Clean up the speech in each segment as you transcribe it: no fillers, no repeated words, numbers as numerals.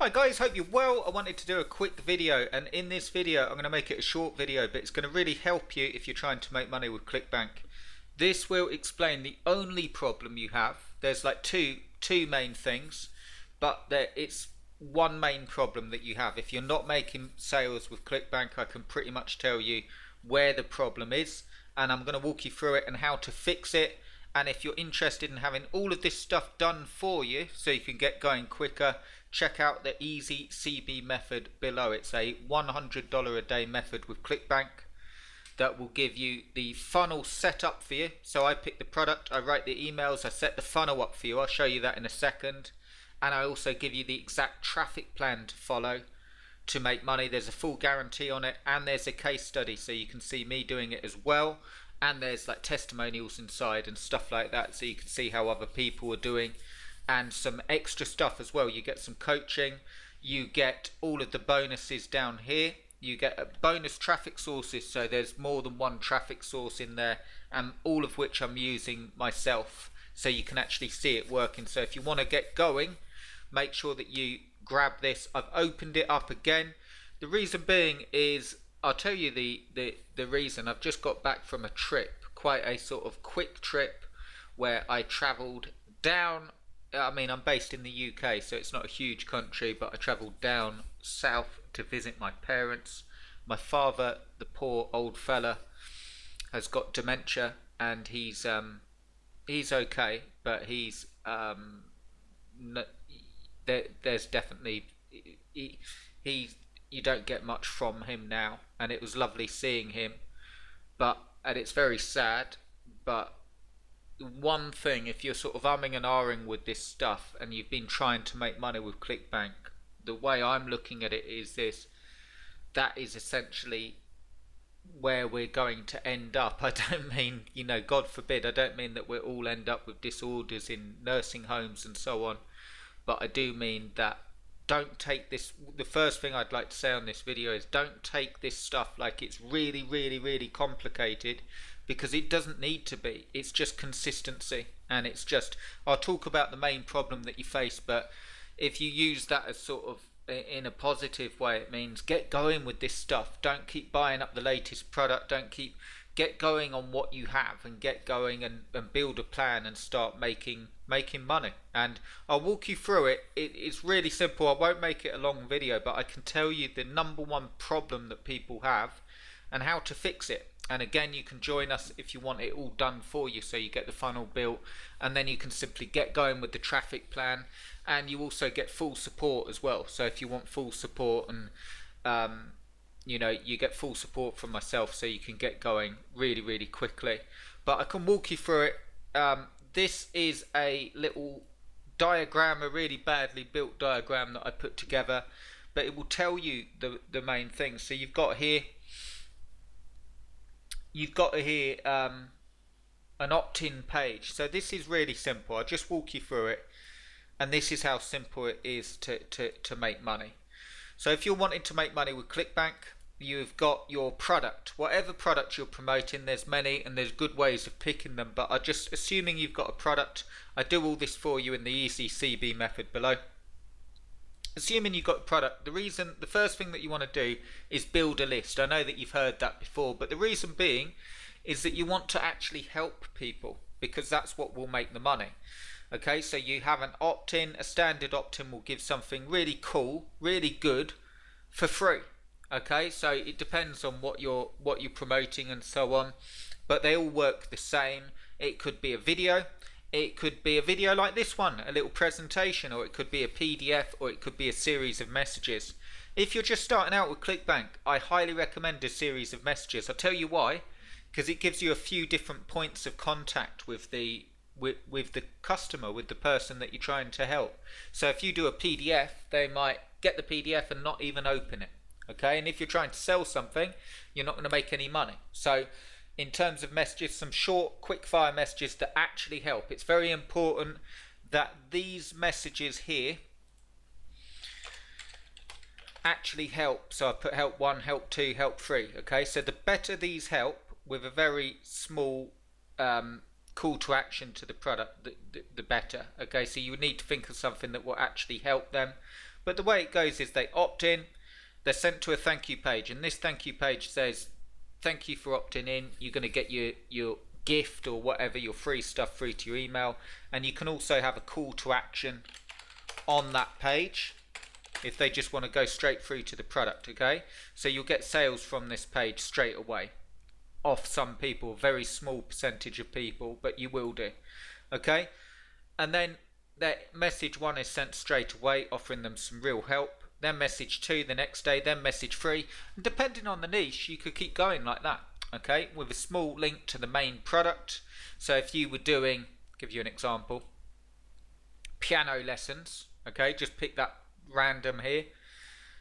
Hi guys, hope you're well. I wanted to do a quick video, and in this video I'm going to make it a short video, but it's going to really help you if you're trying to make money with Clickbank. This will explain the only problem you have. There's like two main things, but it's one main problem that you have. If you're not making sales with Clickbank, I can pretty much tell you where the problem is, and I'm going to walk you through it and how to fix it. And if you're interested in having all of this stuff done for you so you can get going quicker, check out the easy CB method below. It's a $100 a day method with Clickbank that will give you the funnel set up for you. So I pick the product, I write the emails, I set the funnel up for you. I'll show you that in a second. And I also give you the exact traffic plan to follow to make money. There's a full guarantee on it, and there's a case study so you can see me doing it as well. And there's like testimonials inside and stuff like that, so you can see how other people are doing, and some extra stuff as well. You get some coaching, you get all of the bonuses down here, you get a bonus traffic sources, so there's more than one traffic source in there, and all of which I'm using myself, so you can actually see it working. So if you want to get going, make sure that you grab this. I've opened it up again. The reason being is, I'll tell you the reason. I've just got back from a trip, quite a sort of quick trip, where I travelled down. I mean, I'm based in the UK, so it's not a huge country, but I travelled down south to visit my parents. My father, the poor old fella, has got dementia, and he's okay, but he's there's definitely he you don't get much from him now, and it was lovely seeing him, and it's very sad. But one thing, if you're sort of umming and ahhing with this stuff and you've been trying to make money with Clickbank, the way I'm looking at it is this: that is essentially where we're going to end up. I don't mean, God forbid, I don't mean that we'll all end up with disorders in nursing homes and so on, but I do mean that don't take this. The first thing I'd like to say on this video is, don't take this stuff like it's really, really, really complicated, because it doesn't need to be. It's just consistency, and it's just, I'll talk about the main problem that you face, but if you use that as sort of in a positive way, it means get going with this stuff. Don't keep buying up the latest product. Get going on what you have, and get going and build a plan and start making money. And I'll walk you through it. It's really simple. I won't make it a long video, but I can tell you the number one problem that people have and how to fix it. And again, you can join us if you want it all done for you, so you get the funnel built, and then you can simply get going with the traffic plan, and you also get full support as well. So if you want full support, and you get full support from myself, so you can get going really, really quickly. But I can walk you through it. This is a little diagram, a really badly built diagram that I put together, but it will tell you the main things. So you've got here an opt-in page. So this is really simple. I'll just walk you through it, and this is how simple it is to make money. So if you're wanting to make money with Clickbank, you've got your product, whatever product you're promoting. There's many, and there's good ways of picking them, but I'm just assuming you've got a product. I do all this for you in the easy CB method below. Assuming you've got a product, the first thing that you want to do is build a list. I know that you've heard that before, but the reason being is that you want to actually help people, because that's what will make the money. Okay, so you have an opt-in. A standard opt-in will give something really cool, really good for free. Okay, so it depends on what you're promoting and so on, but they all work the same. It could be a video. It could be a video like this one, a little presentation, or it could be a PDF, or it could be a series of messages. If you're just starting out with Clickbank, I highly recommend a series of messages. I'll tell you why: because it gives you a few different points of contact with the customer, with the person that you're trying to help. So if you do a PDF, they might get the PDF and not even open it. Okay, and if you're trying to sell something, you're not going to make any money. So in terms of messages, some short, quick fire messages that actually help. It's very important that these messages here actually help. So I put help 1, help 2, help 3. Okay, so the better these help, with a very small call to action to the product, the better. Okay, so you would need to think of something that will actually help them. But the way it goes is they opt in, they're sent to a thank you page, and this thank you page says, thank you for opting in. You're going to get your gift or whatever, your free stuff through to your email. And you can also have a call to action on that page if they just want to go straight through to the product, okay? So you'll get sales from this page straight away off some people, very small percentage of people, but you will do, okay? And then that message 1 is sent straight away, offering them some real help. Then message 2 the next day, then message 3. And depending on the niche, you could keep going like that, okay? With a small link to the main product. So if you were doing, give you an example, piano lessons, okay? Just pick that random here.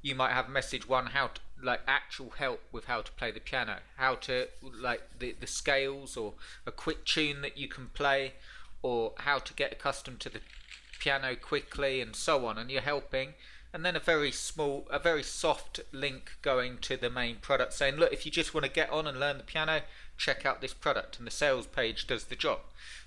You might have message 1, how to, like actual help with how to play the piano, how to like the scales, or a quick tune that you can play, or how to get accustomed to the piano quickly, and so on, and you're helping. And then a very soft link going to the main product saying, look, if you just want to get on and learn the piano, check out this product, and the sales page does the job.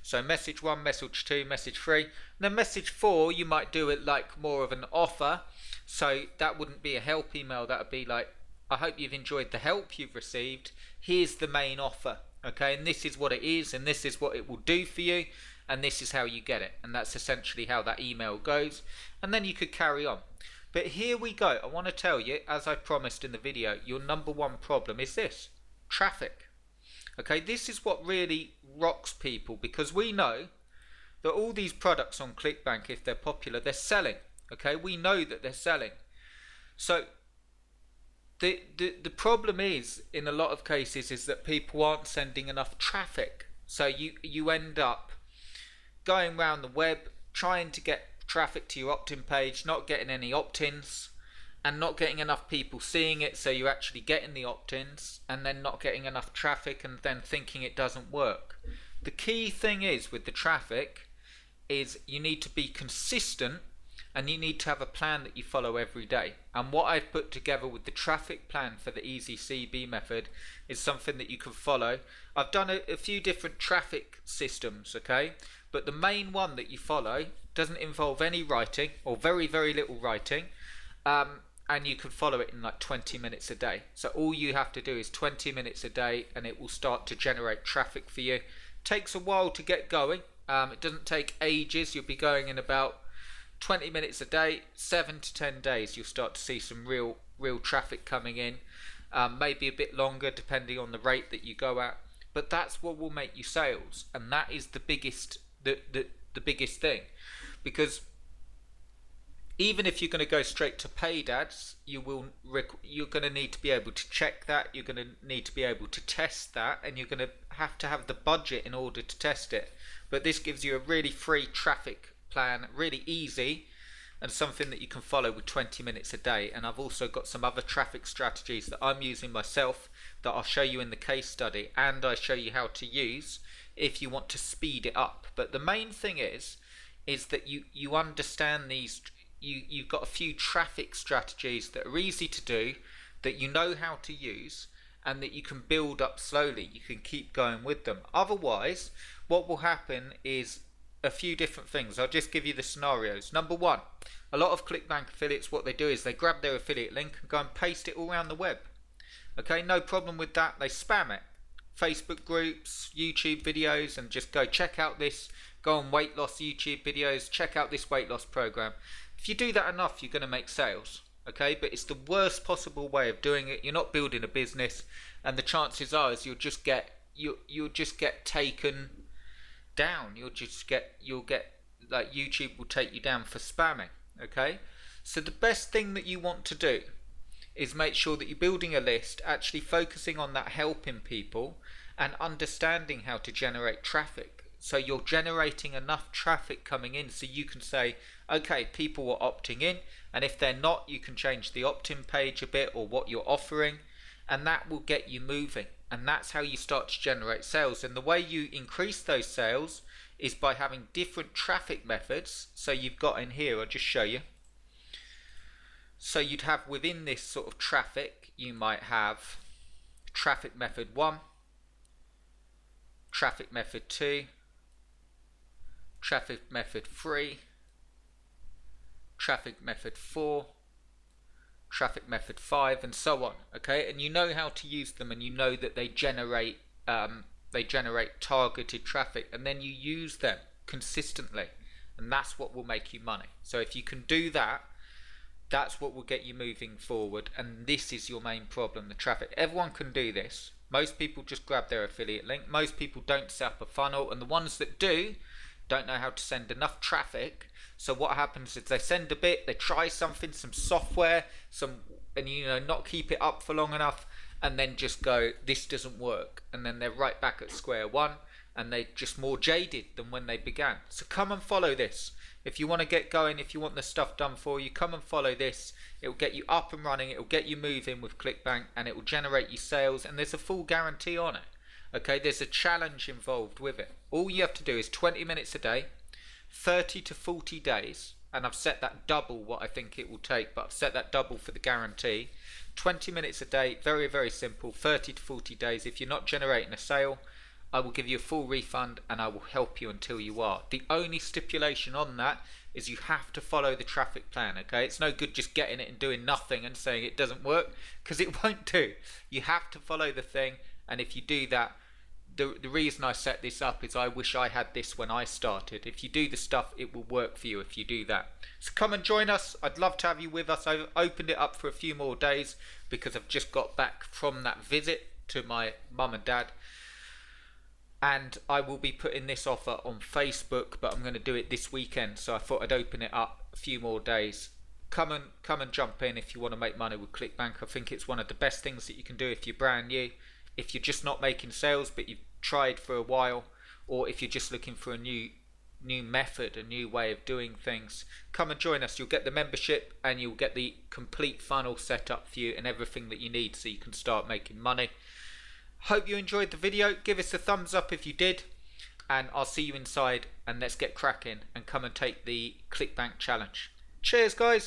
So message 1, message 2, message 3, and then message 4 you might do it like more of an offer. So that wouldn't be a help email, that would be like, I hope you've enjoyed the help you've received, here's the main offer, okay, and this is what it is, and this is what it will do for you, and this is how you get it. And that's essentially how that email goes, and then you could carry on. But here we go. I want to tell you, as I promised in the video, your number 1 problem is this: traffic. Okay, this is what really rocks people, because we know that all these products on Clickbank, if they're popular, they're selling. Okay, we know that they're selling. So the problem is, in a lot of cases, is that people aren't sending enough traffic. So you end up going around the web trying to get traffic to your opt-in page, not getting any opt-ins, and not getting enough people seeing it, so you're actually getting the opt-ins, and then not getting enough traffic, and then thinking it doesn't work. The key thing is with the traffic is you need to be consistent, and you need to have a plan that you follow every day. And what I've put together with the traffic plan for the Easy CB method is something that you can follow. I've done a few different traffic systems, okay? But the main one that you follow doesn't involve any writing, or very, very little writing. And you can follow it in like 20 minutes a day. So all you have to do is 20 minutes a day, and it will start to generate traffic for you. Takes a while to get going. It doesn't take ages. You'll be going in about 20 minutes a day. 7 to 10 days you'll start to see some real traffic coming in. Maybe a bit longer depending on the rate that you go at. But that's what will make you sales, and that is the biggest biggest thing. Because even if you're going to go straight to paid ads, you're going to need to be able to check that, you're going to need to be able to test that, and you're going to have the budget in order to test it. But this gives you a really free traffic plan, really easy, and something that you can follow with 20 minutes a day. And I've also got some other traffic strategies that I'm using myself that I'll show you in the case study, and I show you how to use if you want to speed it up. But the main thing is that you understand these. You've got a few traffic strategies that are easy to do, that you know how to use, and that you can build up slowly. You can keep going with them. Otherwise, what will happen is a few different things. I'll just give you the scenarios. Number 1, a lot of Clickbank affiliates, what they do is they grab their affiliate link and go and paste it all around the web. Okay, no problem with that. They spam it. Facebook groups, YouTube videos, and just go check out this. Go on weight loss YouTube videos, check out this weight loss program. If you do that enough, you're going to make sales, okay? But it's the worst possible way of doing it. You're not building a business, and the chances are is you'll just get taken down. You'll get like YouTube will take you down for spamming, okay? So the best thing that you want to do is make sure that you're building a list, actually focusing on that helping people, and understanding how to generate traffic. So you're generating enough traffic coming in so you can say, okay, people are opting in, and if they're not, you can change the opt-in page a bit or what you're offering, and that will get you moving. And that's how you start to generate sales. And the way you increase those sales is by having different traffic methods. So you've got in here, I'll just show you. So you'd have within this sort of traffic, you might have traffic method 1, traffic method 2, traffic method 3, traffic method 4, traffic method 5, and so on. Okay, and you know how to use them, and you know that they generate targeted traffic, and then you use them consistently, and that's what will make you money. So if you can do that, that's what will get you moving forward. And this is your main problem, the traffic. Everyone can do this. Most people just grab their affiliate link. Most people don't set up a funnel, and the ones that do don't know how to send enough traffic. So what happens is they send a bit, they try something, some software, and not keep it up for long enough, and then just go, this doesn't work, and then they're right back at square one, and they're just more jaded than when they began. So come and follow this. If you want to get going, if you want the stuff done for you, come and follow this. It will get you up and running, it will get you moving with Clickbank, and it will generate you sales, and there's a full guarantee on it. Okay, there's a challenge involved with it. All you have to do is 20 minutes a day, 30 to 40 days, and I've set that double what I think it will take, but I've set that double for the guarantee. 20 minutes a day, very, very simple, 30 to 40 days. If you're not generating a sale, I will give you a full refund, and I will help you until you are. The only stipulation on that is you have to follow the traffic plan, okay? It's no good just getting it and doing nothing and saying it doesn't work, because it won't do. You have to follow the thing, and if you do that, the reason I set this up is I wish I had this when I started. If you do the stuff, it will work for you if you do that. So come and join us. I'd love to have you with us. I've opened it up for a few more days because I've just got back from that visit to my mum and dad. And I will be putting this offer on Facebook, but I'm going to do it this weekend. So I thought I'd open it up a few more days. Come and jump in if you want to make money with Clickbank. I think it's one of the best things that you can do if you're brand new. If you're just not making sales but you've tried for a while, or if you're just looking for a new method, a new way of doing things, come and join us. You'll get the membership, and you'll get the complete funnel set up for you and everything that you need so you can start making money. Hope you enjoyed the video. Give us a thumbs up if you did, and I'll see you inside, and let's get cracking and come and take the Clickbank challenge. Cheers guys.